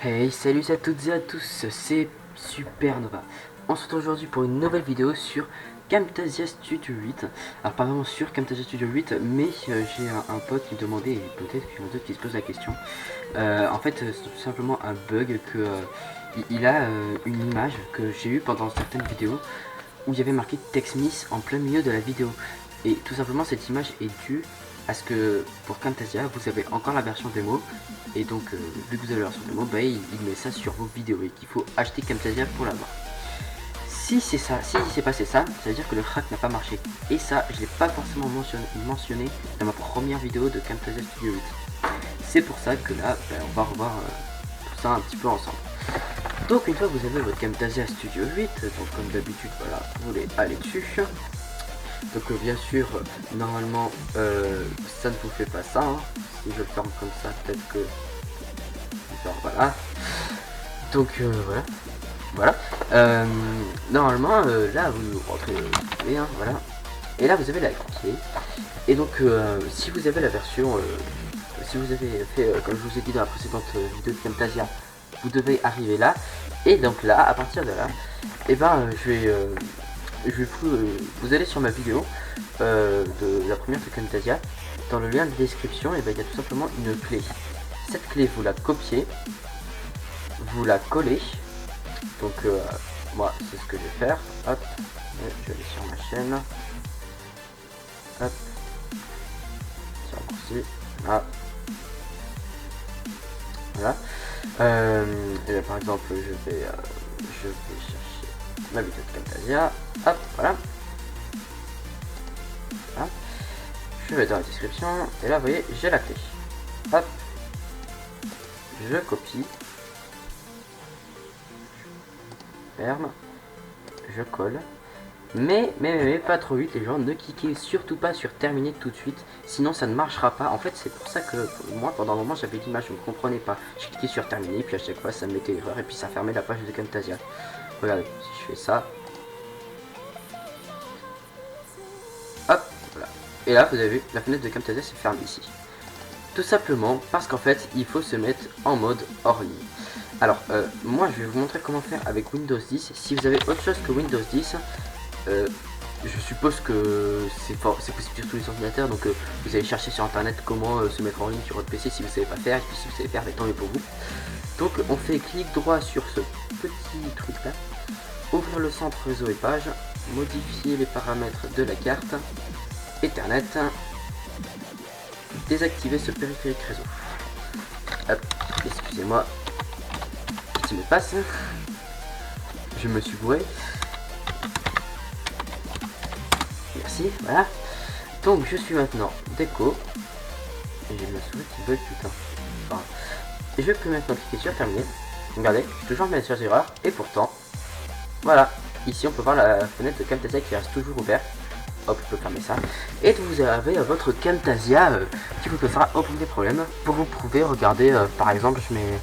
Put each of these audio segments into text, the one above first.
Hey, salut à toutes et à tous, c'est Supernova. On se retrouve aujourd'hui pour une nouvelle vidéo sur Camtasia Studio 8. Alors pas vraiment sur Camtasia Studio 8, mais j'ai un pote qui me demandait, et peut-être qu'il y en a d'autres qui se posent la question. En fait, c'est tout simplement un bug que il a une image que j'ai eue pendant certaines vidéos où il y avait marqué TechSmith en plein milieu de la vidéo. Et tout simplement cette image est due à ce que pour Camtasia vous avez encore la version démo, et donc vu que vous avez la version démo, bah, il met ça sur vos vidéos et qu'il faut acheter Camtasia pour l'avoir. Si c'est ça, si il s'est passé ça, ça veut dire que le hack n'a pas marché. Et ça, je l'ai pas forcément mentionné dans ma première vidéo de Camtasia Studio 8. C'est pour ça que là, bah, on va revoir tout ça un petit peu ensemble. Donc une fois que vous avez votre Camtasia Studio 8, donc comme d'habitude, voilà, vous voulez aller dessus. Donc bien sûr, normalement, ça ne vous fait pas ça. Hein. Si je le ferme comme ça, peut-être que... Alors, voilà. Donc voilà. Normalement, là, vous rentrez hein, voilà. Et là, vous avez la clé. Et donc, si vous avez la version... si vous avez fait, comme je vous ai dit dans la précédente vidéo de Camtasia, vous devez arriver là. Et donc là, à partir de là, et ben, vous allez sur ma vidéo de la première de Camtasia. Dans le lien de description, et ben, il y a tout simplement une clé. Cette clé, vous la copiez, vous la collez. Donc moi, c'est ce que je vais faire. Hop, je vais aller sur ma chaîne. Hop, c'est raccourci. Voilà. Et là, par exemple, je vais chercher ma vidéo de Camtasia. Hop, voilà. Voilà. Je vais dans la description. Et là, vous voyez, j'ai la clé. Hop. Je copie. Ferme. Je colle. Mais pas trop vite les gens, ne cliquez surtout pas sur terminer tout de suite, sinon ça ne marchera pas. En fait c'est pour ça que moi pendant un moment j'avais l'image, je ne comprenais pas. Je cliquais sur terminer, puis à chaque fois ça me mettait erreur et puis ça fermait la page de Camtasia. Regardez, si je fais ça. Hop, voilà. Et là vous avez vu, la fenêtre de Camtasia s'est fermée ici. Tout simplement parce qu'en fait il faut se mettre en mode hors ligne. Alors moi je vais vous montrer comment faire avec Windows 10. Si vous avez autre chose que Windows 10, je suppose que c'est possible sur tous les ordinateurs, donc vous allez chercher sur internet comment se mettre en ligne sur votre PC si vous savez pas faire, et puis si vous savez faire, tant mieux pour vous. Donc on fait clic droit sur ce petit truc là, ouvrir le centre réseau et page, modifier les paramètres de la carte, Ethernet, désactiver ce périphérique réseau. Hop, excusez-moi, petit mot de passe, je me suis bourré. Merci, voilà. Donc je suis maintenant déco. Et j'ai ma souris qui bug, putain. Enfin, et je peux maintenant cliquer sur terminer. Regardez, je suis toujours sur erreur. Et pourtant, voilà. Ici on peut voir la fenêtre de Camtasia qui reste toujours ouverte. Hop, je peux fermer ça. Et vous avez votre Camtasia qui vous posera aucun des problèmes. Pour vous prouver, regardez, par exemple, je mets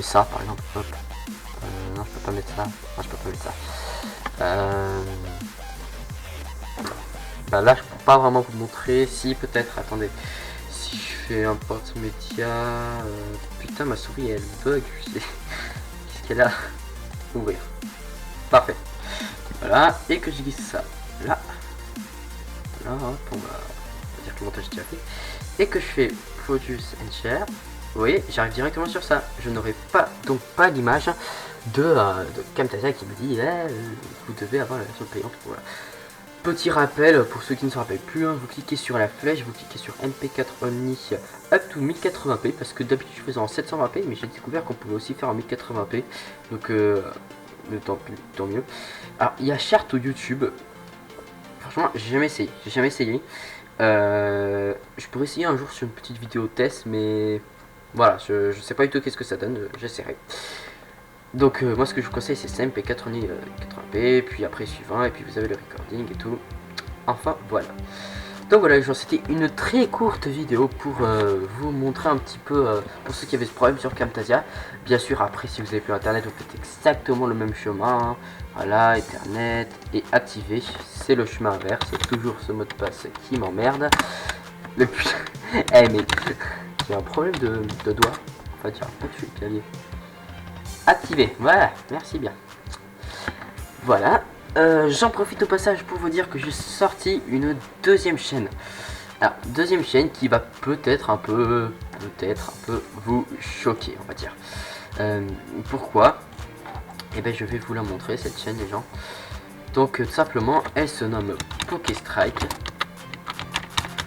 ça par exemple. Hop. Non, je peux pas mettre ça. Non, je peux pas mettre ça. Bah là je peux pas vraiment vous montrer, si peut-être, attendez, si je fais un porte-média, putain ma souris elle bug, qu'est-ce qu'elle a, ouvrir, parfait, voilà, et que je glisse ça, là, hop, on va dire que le montage est déjà fait, et que je fais produce and share, vous voyez, j'arrive directement sur ça, je n'aurai pas, donc pas l'image de Camtasia qui me dit, vous devez avoir la version payante, voilà. Petit rappel pour ceux qui ne se rappellent plus, hein, vous cliquez sur la flèche, vous cliquez sur MP4 Omni up to 1080p, parce que d'habitude je faisais en 720p, mais j'ai découvert qu'on pouvait aussi faire en 1080p, donc tant mieux. Alors il y a Chart ou YouTube, franchement j'ai jamais essayé, je pourrais essayer un jour sur une petite vidéo test, mais voilà, je sais pas du tout qu'est-ce que ça donne, j'essaierai. Donc moi ce que je vous conseille c'est MP4 Omni 80p, puis après suivant, et puis vous avez le recording et tout. Enfin voilà. Donc voilà les gens, c'était une très courte vidéo pour vous montrer un petit peu, pour ceux qui avaient ce problème sur Camtasia. Bien sûr après si vous avez plus internet vous faites exactement le même chemin, hein. Voilà, Ethernet et activer, c'est le chemin inverse, c'est toujours ce mot de passe qui m'emmerde. Le putain, mais j'ai un problème de doigt. En fait, j'arrête pas de toucher le clavier. Activé, voilà, merci bien. Voilà, j'en profite au passage pour vous dire que j'ai sorti une deuxième chaîne. Alors, deuxième chaîne qui va peut-être un peu vous choquer, on va dire. Pourquoi? Et ben je vais vous la montrer, cette chaîne, les gens. Donc tout simplement, elle se nomme Pokéstrike.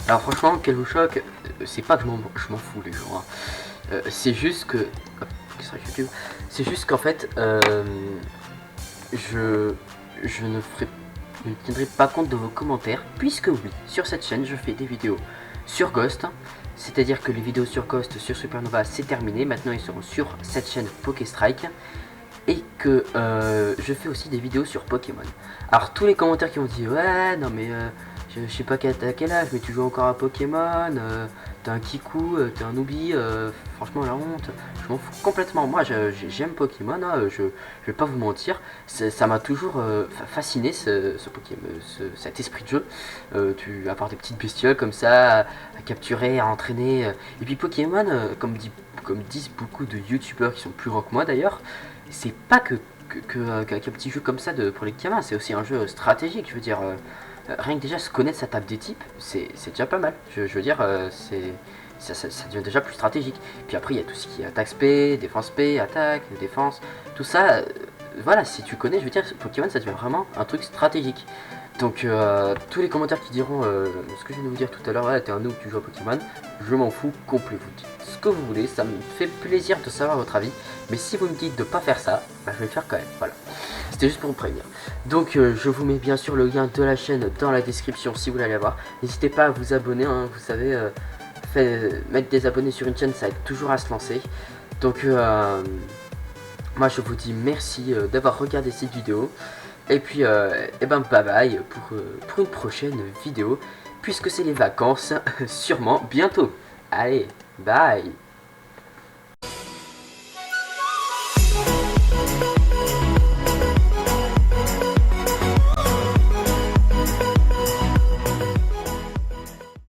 Alors franchement, qu'elle vous choque, c'est pas que je m'en fous, les gens, hein. C'est juste que Pokéstrike YouTube, c'est juste qu'en fait je ne tiendrai pas compte de vos commentaires, puisque oui, sur cette chaîne je fais des vidéos sur Ghost, c'est à dire que les vidéos sur Ghost, sur Supernova, c'est terminé. Maintenant ils seront sur cette chaîne Pokéstrike, et que je fais aussi des vidéos sur Pokémon. Alors tous les commentaires qui ont dit ouais non mais je sais pas à quel âge mais tu joues encore à Pokémon, t'es un kikou, t'es un noobi, franchement la honte, je m'en fous complètement. Moi j'aime Pokémon, hein, je vais pas vous mentir, ça m'a toujours fasciné ce Pokémon, cet esprit de jeu. Tu apportes des petites bestioles comme ça à capturer, à entraîner, et puis Pokémon, comme disent beaucoup de youtubeurs qui sont plus grands que moi d'ailleurs, c'est pas qu'un petit jeu comme ça pour les gamins, c'est aussi un jeu stratégique. Je veux dire, rien que déjà se connaître sa table des types, c'est déjà pas mal. Je veux dire, ça devient déjà plus stratégique. Puis après, il y a tout ce qui est attaque SP, défense SP, attaque, défense, tout ça. Voilà, si tu connais, je veux dire, Pokémon, ça devient vraiment un truc stratégique. Donc, tous les commentaires qui diront ce que je viens de vous dire tout à l'heure, ouais, t'es un noob, tu joues à Pokémon, je m'en fous complet. Vous dites ce que vous voulez, ça me fait plaisir de savoir votre avis. Mais si vous me dites de pas faire ça, bah, je vais le faire quand même. Voilà, c'était juste pour vous prévenir. Donc, je vous mets bien sûr le lien de la chaîne dans la description si vous voulez aller voir. N'hésitez pas à vous abonner, hein, vous savez, mettre des abonnés sur une chaîne, ça aide toujours à se lancer. Donc, moi je vous dis merci d'avoir regardé cette vidéo. Et puis, et ben bye bye pour une prochaine vidéo, puisque c'est les vacances, sûrement bientôt. Allez, bye.